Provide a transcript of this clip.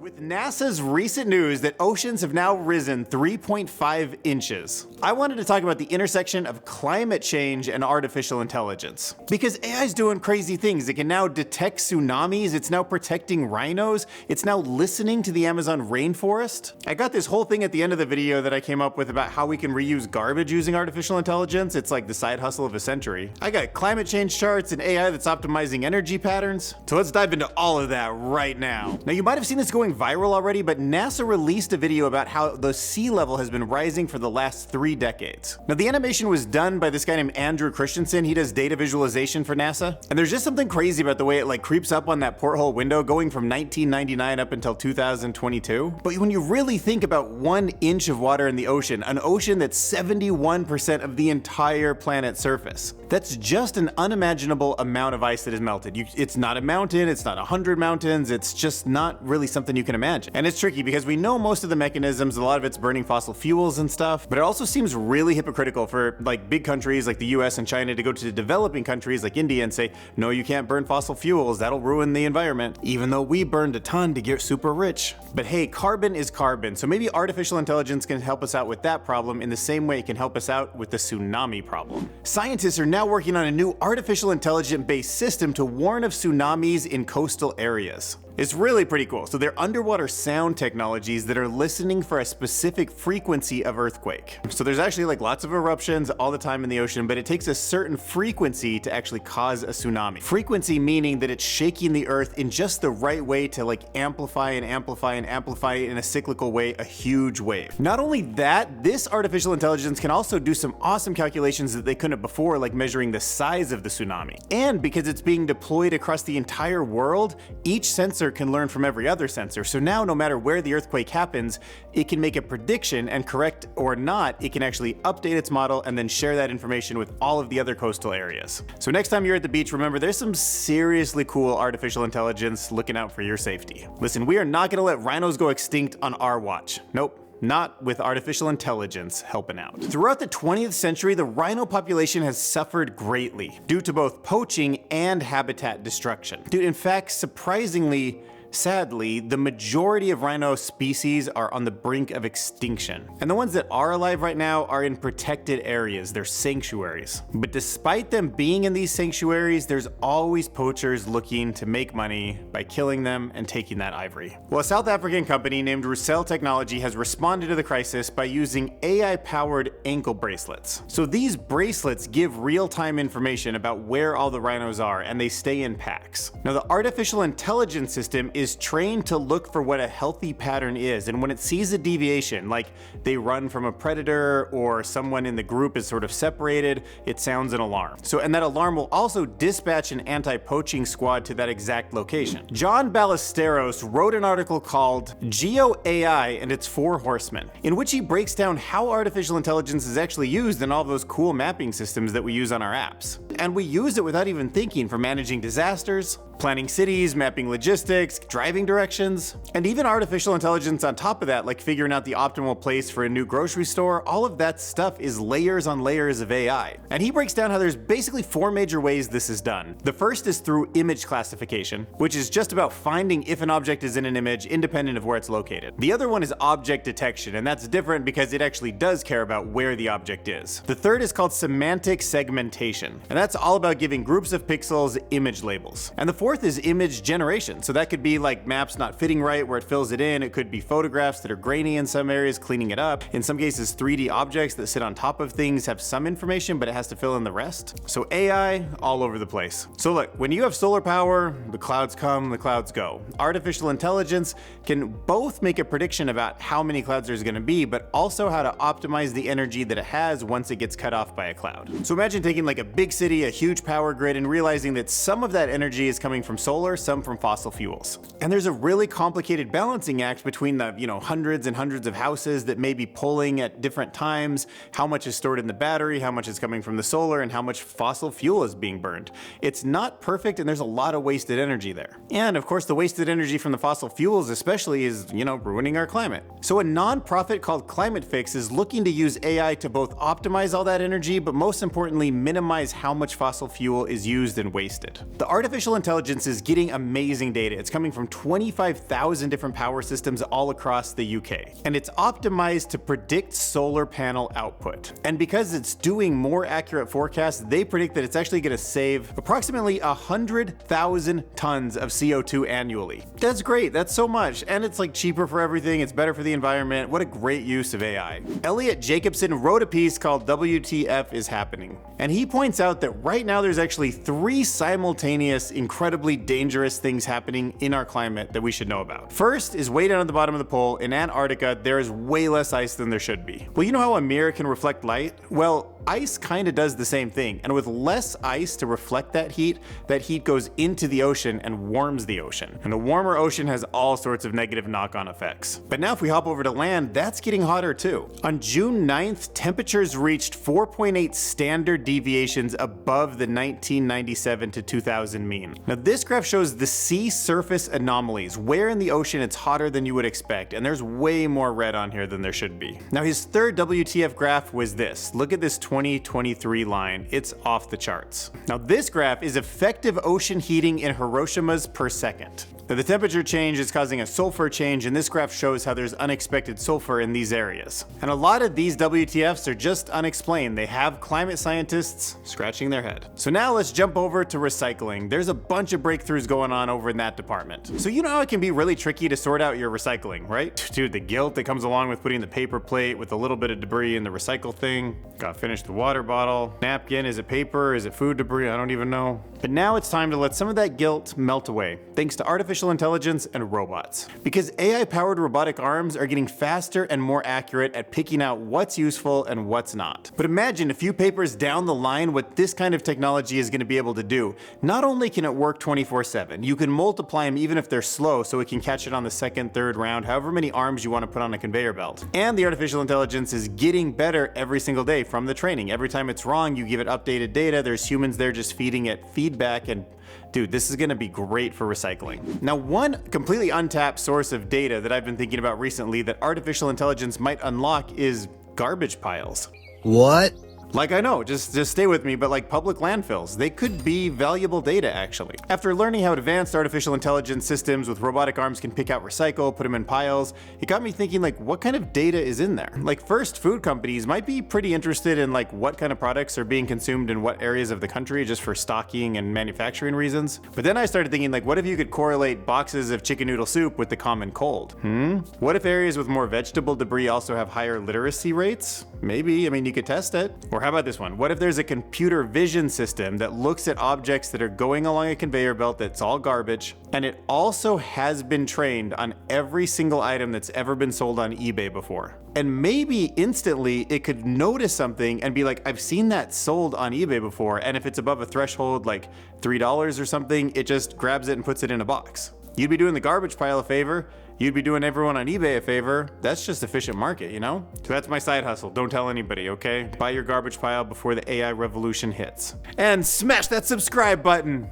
With NASA's recent news that oceans have now risen 3.5 inches, I wanted to talk about the intersection of climate change and artificial intelligence. Because AI is doing crazy things. It can now detect tsunamis, it's now protecting rhinos, it's now listening to the Amazon rainforest. I got this whole thing at the end of the video that I came up with about how we can reuse garbage using artificial intelligence. It's like the side hustle of a century. I got climate change charts and AI that's optimizing energy patterns. So let's dive into all of that right now. Now you might have seen this going viral already, but NASA released a video about how the sea level has been rising for the last 3 decades. Now the animation was done by this guy named Andrew Christensen. He does data visualization for NASA. And there's just something crazy about the way it like creeps up on that porthole window going from 1999 up until 2022. But when you really think about 1 inch of water in the ocean, an ocean that's 71% of the entire planet's surface, that's just an unimaginable amount of ice that is melted. It's not a mountain, it's not 100 mountains, it's just not really something you can imagine. And it's tricky because we know most of the mechanisms, a lot of it's burning fossil fuels and stuff, but it also seems really hypocritical for like big countries like the US and China to go to developing countries like India and say, no, you can't burn fossil fuels, that'll ruin the environment, even though we burned a ton to get super rich. But hey, carbon is carbon, so maybe artificial intelligence can help us out with that problem in the same way it can help us out with the tsunami problem. Scientists are now working on a new artificial intelligence-based system to warn of tsunamis in coastal areas. It's really pretty cool. So they're underwater sound technologies that are listening for a specific frequency of earthquake. So there's actually like lots of eruptions all the time in the ocean, but it takes a certain frequency to actually cause a tsunami. Frequency meaning that it's shaking the earth in just the right way to like amplify and amplify and amplify in a cyclical way, a huge wave. Not only that, this artificial intelligence can also do some awesome calculations that they couldn't before, like measuring the size of the tsunami. And because it's being deployed across the entire world, each sensor can learn from every other sensor. So now no matter where the earthquake happens, it can make a prediction, and correct or not, it can actually update its model and then share that information with all of the other coastal areas. So next time you're at the beach, remember there's some seriously cool artificial intelligence looking out for your safety. Listen, we are not gonna let rhinos go extinct on our watch. Nope. Not with artificial intelligence helping out. Throughout the 20th century, the rhino population has suffered greatly due to both poaching and habitat destruction. Dude, in fact, surprisingly, sadly, the majority of rhino species are on the brink of extinction. And the ones that are alive right now are in protected areas, they're sanctuaries. But despite them being in these sanctuaries, there's always poachers looking to make money by killing them and taking that ivory. Well, a South African company named Roselle Technology has responded to the crisis by using AI-powered ankle bracelets. So these bracelets give real-time information about where all the rhinos are, and they stay in packs. Now, the artificial intelligence system is trained to look for what a healthy pattern is, and when it sees a deviation, like they run from a predator or someone in the group is sort of separated, it sounds an alarm. And that alarm will also dispatch an anti-poaching squad to that exact location. John Ballesteros wrote an article called GeoAI and its 4 Horsemen, in which he breaks down how artificial intelligence is actually used in all those cool mapping systems that we use on our apps. And we use it without even thinking, for managing disasters, planning cities, mapping logistics, driving directions, and even artificial intelligence on top of that, like figuring out the optimal place for a new grocery store. All of that stuff is layers on layers of AI. And he breaks down how there's basically 4 major ways this is done. The first is through image classification, which is just about finding if an object is in an image independent of where it's located. The other one is object detection, and that's different because it actually does care about where the object is. The third is called semantic segmentation, and that's all about giving groups of pixels image labels. And the fourth is image generation. So that could be like maps not fitting right where it fills it in. It could be photographs that are grainy in some areas, cleaning it up. In some cases, 3D objects that sit on top of things have some information, but it has to fill in the rest. So AI all over the place. So look, when you have solar power, the clouds come, the clouds go. Artificial intelligence can both make a prediction about how many clouds there's gonna be, but also how to optimize the energy that it has once it gets cut off by a cloud. So imagine taking like a big city, a huge power grid, and realizing that some of that energy is coming from solar, some from fossil fuels. And there's a really complicated balancing act between the, hundreds and hundreds of houses that may be pulling at different times, how much is stored in the battery, how much is coming from the solar, and how much fossil fuel is being burned. It's not perfect, and there's a lot of wasted energy there. And of course, the wasted energy from the fossil fuels especially is, ruining our climate. So a nonprofit called Climate Fix is looking to use AI to both optimize all that energy, but most importantly, minimize how much fossil fuel is used and wasted. The artificial intelligence is getting amazing data. It's coming from 25,000 different power systems all across the UK. And it's optimized to predict solar panel output. And because it's doing more accurate forecasts, they predict that it's actually going to save approximately 100,000 tons of CO2 annually. That's great, that's so much. And it's like cheaper for everything, it's better for the environment. What a great use of AI. Elliot Jacobson wrote a piece called WTF is Happening. And he points out that right now there's actually 3 simultaneous, incredibly dangerous things happening in our climate that we should know about. First is way down at the bottom of the pole, in Antarctica, there is way less ice than there should be. Well, you know how a mirror can reflect light? Well, ice kind of does the same thing, and with less ice to reflect that heat goes into the ocean and warms the ocean. And a warmer ocean has all sorts of negative knock-on effects. But now if we hop over to land, that's getting hotter too. On June 9th, temperatures reached 4.8 standard deviations above the 1997 to 2000 mean. Now this graph shows the sea surface anomalies, where in the ocean it's hotter than you would expect, and there's way more red on here than there should be. Now his third WTF graph was this. Look at this 2023 line, it's off the charts. Now this graph is effective ocean heating in Hiroshimas per second. Now the temperature change is causing a sulfur change, and this graph shows how there's unexpected sulfur in these areas. And a lot of these WTFs are just unexplained. They have climate scientists scratching their head. So now let's jump over to recycling. There's a bunch of breakthroughs going on over in that department. So you know how it can be really tricky to sort out your recycling, right? Dude, the guilt that comes along with putting the paper plate with a little bit of debris in the recycle thing. Gotta finish the water bottle. Napkin, is it paper? Is it food debris? I don't even know. But now it's time to let some of that guilt melt away, thanks to artificial intelligence and robots. Because AI-powered robotic arms are getting faster and more accurate at picking out what's useful and what's not. But imagine a few papers down the line what this kind of technology is going to be able to do. Not only can it work 24/7, you can multiply them even if they're slow so it can catch it on the second, third round, however many arms you want to put on a conveyor belt. And the artificial intelligence is getting better every single day from the training. Every time it's wrong, you give it updated data, there's humans there just feeding it feedback, and dude, this is gonna be great for recycling. Now, one completely untapped source of data that I've been thinking about recently that artificial intelligence might unlock is garbage piles. What? Like, I know, just stay with me, but like public landfills, they could be valuable data actually. After learning how advanced artificial intelligence systems with robotic arms can pick out recycle, put them in piles, it got me thinking like, what kind of data is in there? Like first, food companies might be pretty interested in like what kind of products are being consumed in what areas of the country just for stocking and manufacturing reasons. But then I started thinking like, what if you could correlate boxes of chicken noodle soup with the common cold? What if areas with more vegetable debris also have higher literacy rates? Maybe, I mean, you could test it. Or how about this one? What if there's a computer vision system that looks at objects that are going along a conveyor belt that's all garbage, and it also has been trained on every single item that's ever been sold on eBay before? And maybe instantly it could notice something and be like, I've seen that sold on eBay before, and if it's above a threshold like $3 or something, it just grabs it and puts it in a box. You'd be doing the garbage pile a favor. You'd be doing everyone on eBay a favor. That's just efficient market, you know? So that's my side hustle. Don't tell anybody, okay? Buy your garbage pile before the AI revolution hits. And smash that subscribe button.